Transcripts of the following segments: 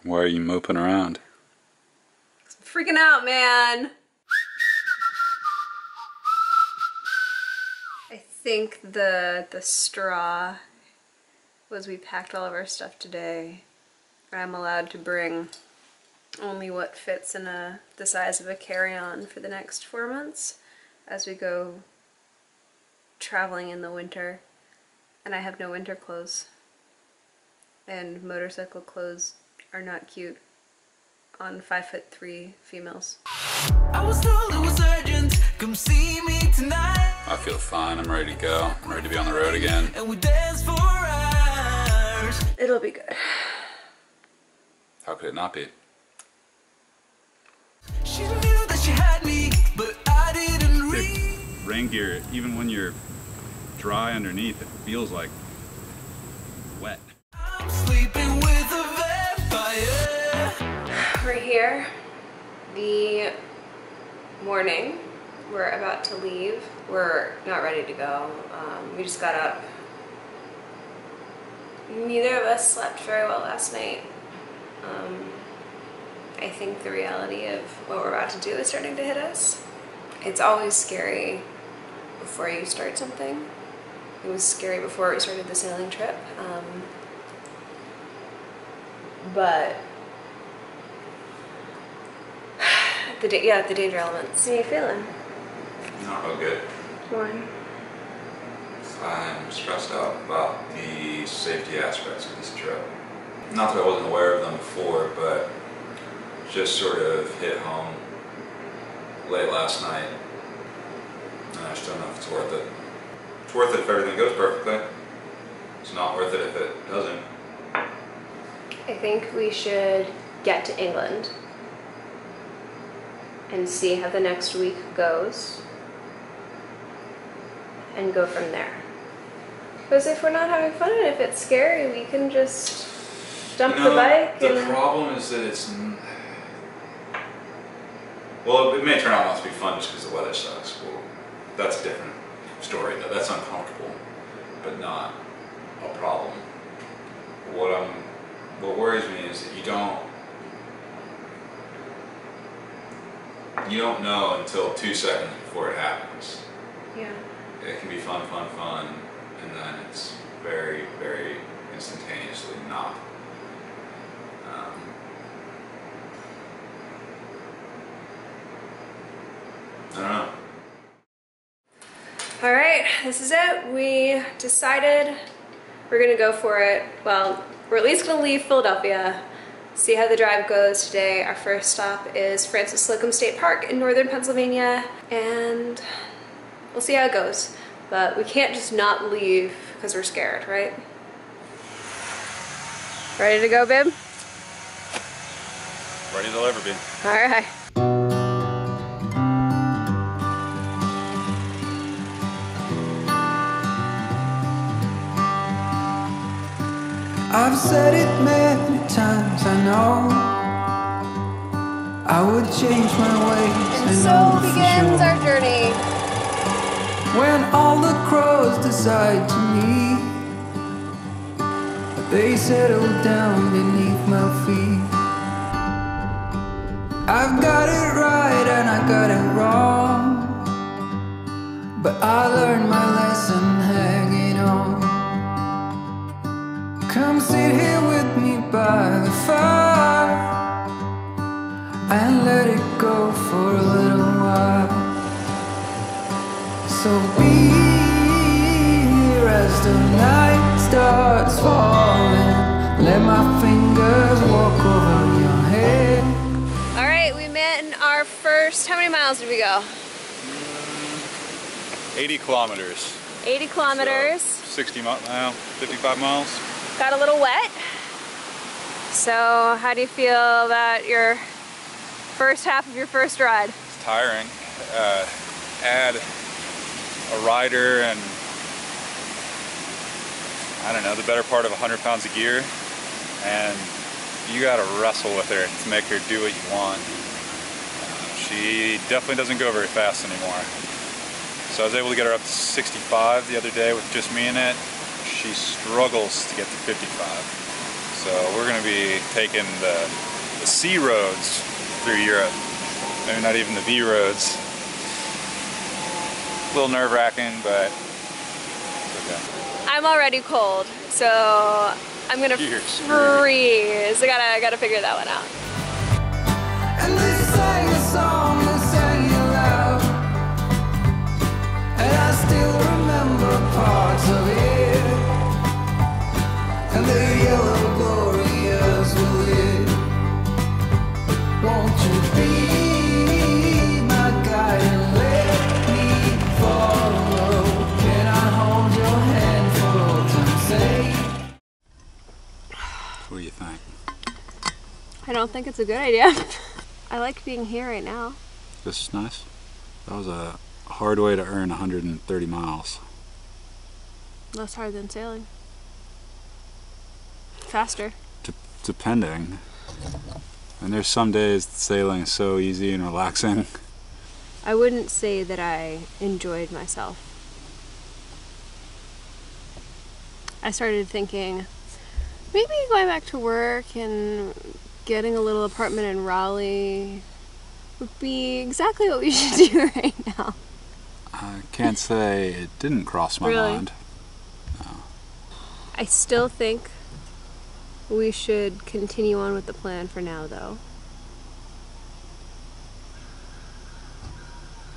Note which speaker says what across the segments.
Speaker 1: Why are you moping around?
Speaker 2: I'm freaking out, man. I think the straw was we packed all of our stuff today. I'm allowed to bring only what fits in the size of a carry-on for the next 4 months as we go traveling in the winter. And I have no winter clothes. And motorcycle clothes are not cute on 5'3" females.
Speaker 3: I was told it was urgent. Come see me tonight.
Speaker 1: I feel fine. I'm ready to go. I'm ready to be on the road again.
Speaker 3: And we dance for hours.
Speaker 2: It'll be good.
Speaker 1: How could it not be?
Speaker 3: She knew that she had me, but I didn't read.
Speaker 1: Rain gear, even when you're dry underneath, it feels like wet.
Speaker 3: I'm sleeping with a vampire.
Speaker 2: We're here. The morning. We're about to leave. We're not ready to go. We just got up. Neither of us slept very well last night. I think the reality of what we're about to do is starting to hit us. It's always scary before you start something. It was scary before we started the sailing trip. But the danger elements. How are you feeling?
Speaker 1: Not real good.
Speaker 2: Why?
Speaker 1: I'm stressed out about the safety aspects of this trip. Not that I wasn't aware of them before, but just sort of hit home late last night. And I just don't know if it's worth it. It's worth it if everything goes perfectly. It's not worth it if it doesn't.
Speaker 2: I think we should get to England and see how the next week goes and go from there. Because if we're not having fun and if it's scary, we can just dump the bike.
Speaker 1: The problem is that it's... Well, it may turn out not to be fun just because the weather sucks. Well, that's a different story, though. That's uncomfortable, but not a problem. What worries me is that you don't know until 2 seconds before it happens.
Speaker 2: Yeah.
Speaker 1: It can be fun, and then it's very, very instantaneously not. I don't know.
Speaker 2: All right, this is it. We decided we're gonna go for it. Well, we're at least gonna leave Philadelphia, see how the drive goes today. Our first stop is Francis Slocum State Park in northern Pennsylvania, and we'll see how it goes. But we can't just not leave because we're scared, right? Ready to go, babe?
Speaker 1: Ready as I'll ever be.
Speaker 2: All right.
Speaker 3: I've said it many times, I know I would change my ways.
Speaker 2: And so begins our journey.
Speaker 3: When all the crows decide to meet, they settle down beneath my feet. I've got it right and I got it wrong, but I learned my lesson hanging on. Come sit here with me by the fire and let it go for a little while. So be here as the night starts falling. Let my fingers walk over your head.
Speaker 2: All right, we met in our first, how many miles did we go?
Speaker 1: 80 kilometers.
Speaker 2: 80 kilometers.
Speaker 1: So 60 miles, 55 miles.
Speaker 2: Got a little wet. So how do you feel about your first half of your first ride?
Speaker 1: It's tiring. Add a rider and, I don't know, the better part of 100 pounds of gear, and you gotta wrestle with her to make her do what you want. She definitely doesn't go very fast anymore. So I was able to get her up to 65 the other day with just me in it. She struggles to get to 55. So we're going to be taking the C roads through Europe. Maybe not even the V roads. A little nerve-wracking, but it's okay.
Speaker 2: I'm already cold, so I'm gonna freeze. I gotta figure that one out.
Speaker 3: And they sang a song, they sang it loud, and I still remember parts of it. And the yellow glorious will it. Won't you be my guide and let me follow? Can I hold your hand for autumn's sake?
Speaker 1: What do you think?
Speaker 2: I don't think it's a good idea. I like being here right now.
Speaker 1: This is nice. That was a hard way to earn 130 miles.
Speaker 2: Less hard than sailing. Faster.
Speaker 1: Depending. And there's some days that sailing is so easy and relaxing.
Speaker 2: I wouldn't say that I enjoyed myself. I started thinking, maybe going back to work and getting a little apartment in Raleigh would be exactly what we should do right now.
Speaker 1: I can't say it didn't cross my mind. No.
Speaker 2: I still think we should continue on with the plan for now, though.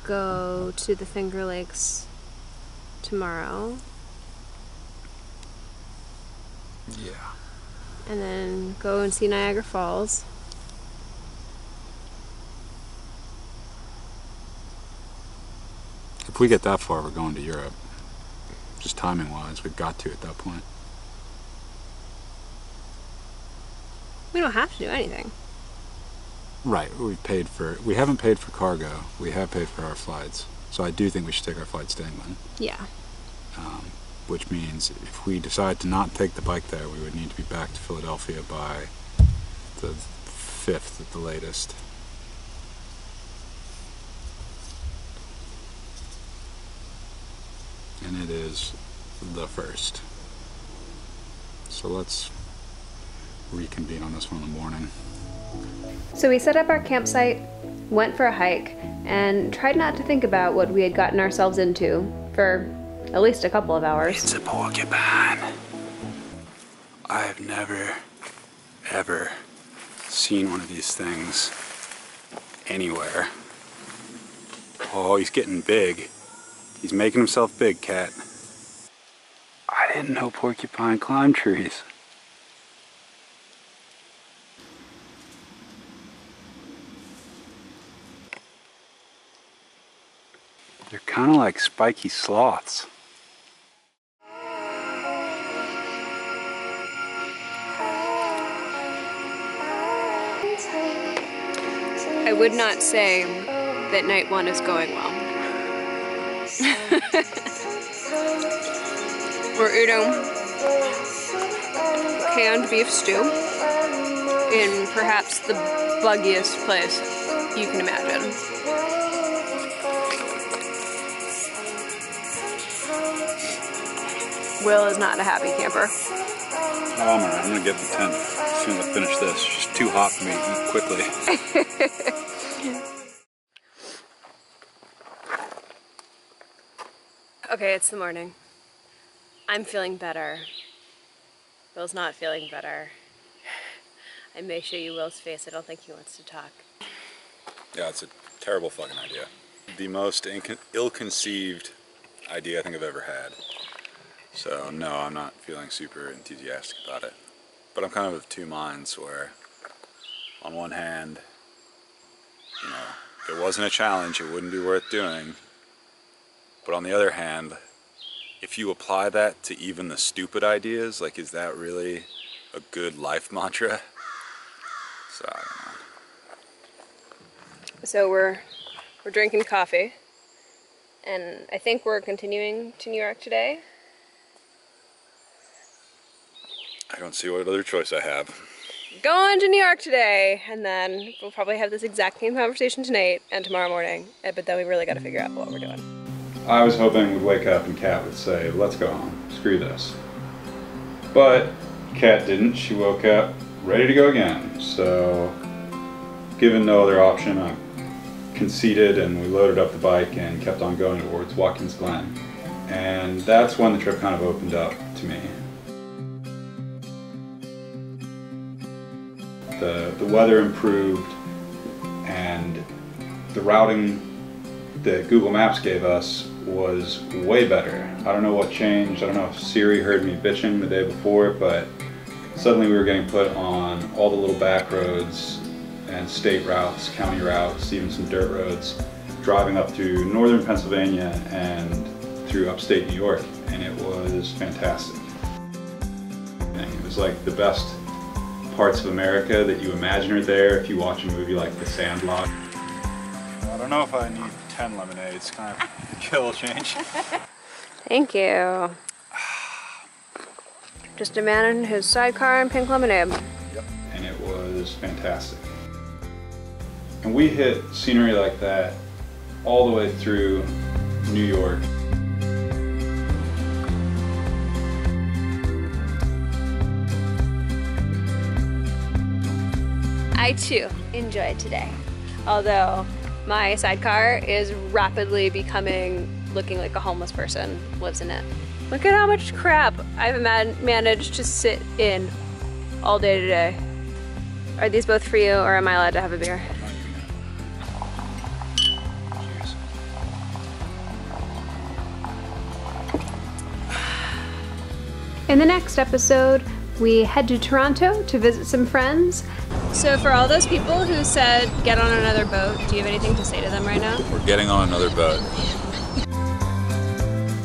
Speaker 2: Go to the Finger Lakes tomorrow.
Speaker 1: Yeah.
Speaker 2: And then go and see Niagara Falls.
Speaker 1: If we get that far, we're going to Europe. Just timing-wise, we've got to at that point.
Speaker 2: We don't have to do anything.
Speaker 1: Right, we haven't paid for cargo. We have paid for our flights. So I do think we should take our flights to England.
Speaker 2: Yeah.
Speaker 1: Which means if we decide to not take the bike there, we would need to be back to Philadelphia by the 5th at the latest. And it is the 1st. So let's reconvene on this one in the morning.
Speaker 2: So we set up our campsite, went for a hike, and tried not to think about what we had gotten ourselves into for at least a couple of hours.
Speaker 1: It's a porcupine. I've never, ever seen one of these things anywhere. Oh, he's getting big. He's making himself big, Cat. I didn't know porcupine climb trees. They're kind of like spiky sloths.
Speaker 2: I would not say that night one is going well. We're eating canned beef stew in perhaps the buggiest place you can imagine. Will is not a happy camper.
Speaker 1: Oh, I'm gonna get the tent as soon as I finish this. It's just too hot for me. Eat quickly.
Speaker 2: Okay, it's the morning. I'm feeling better. Will's not feeling better. I may show you Will's face. I don't think he wants to talk.
Speaker 1: Yeah, it's a terrible fucking idea. The most ill-conceived idea I think I've ever had. So no, I'm not feeling super enthusiastic about it. But I'm kind of of two minds where, on one hand, you know, if it wasn't a challenge, it wouldn't be worth doing. But on the other hand, if you apply that to even the stupid ideas, like, is that really a good life mantra? So I don't know.
Speaker 2: So we're drinking coffee, and I think we're continuing to New York today.
Speaker 1: I don't see what other choice I have.
Speaker 2: Going to New York today, and then we'll probably have this exact same conversation tonight and tomorrow morning, but then we really got to figure out what we're doing.
Speaker 1: I was hoping we'd wake up and Kat would say, let's go home, screw this. But
Speaker 4: Kat didn't. She woke up ready to go again. So, given no other option, I conceded and we loaded up the bike and kept on going towards Watkins Glen. And that's when the trip kind of opened up to me. The weather improved and the routing that Google Maps gave us was way better. I don't know what changed. I don't know if Siri heard me bitching the day before, but suddenly we were getting put on all the little back roads and state routes, county routes, even some dirt roads, driving up through northern Pennsylvania and through upstate New York, and it was fantastic. And it was like the best parts of America that you imagine are there if you watch a movie like The Sandlot. I don't know if I need 10 lemonades, kind of kill change.
Speaker 2: Thank you. Just a man in his sidecar and pink lemonade.
Speaker 4: Yep. And it was fantastic. And we hit scenery like that all the way through New York.
Speaker 2: I too enjoyed today, although my sidecar is rapidly looking like a homeless person lives in it. Look at how much crap I've managed to sit in all day today. Are these both for you, or am I allowed to have a beer?
Speaker 4: Cheers.
Speaker 2: In the next episode, we head to Toronto to visit some friends. So for all those people who said get on another boat, do you have anything to say to them right now?
Speaker 1: We're getting on another boat.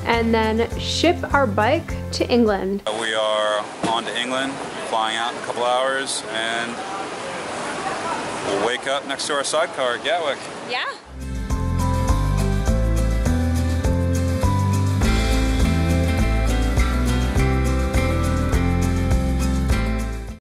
Speaker 2: And then ship our bike to England.
Speaker 1: We are on to England, flying out in a couple hours, and we'll wake up next to our sidecar at Gatwick.
Speaker 2: Yeah.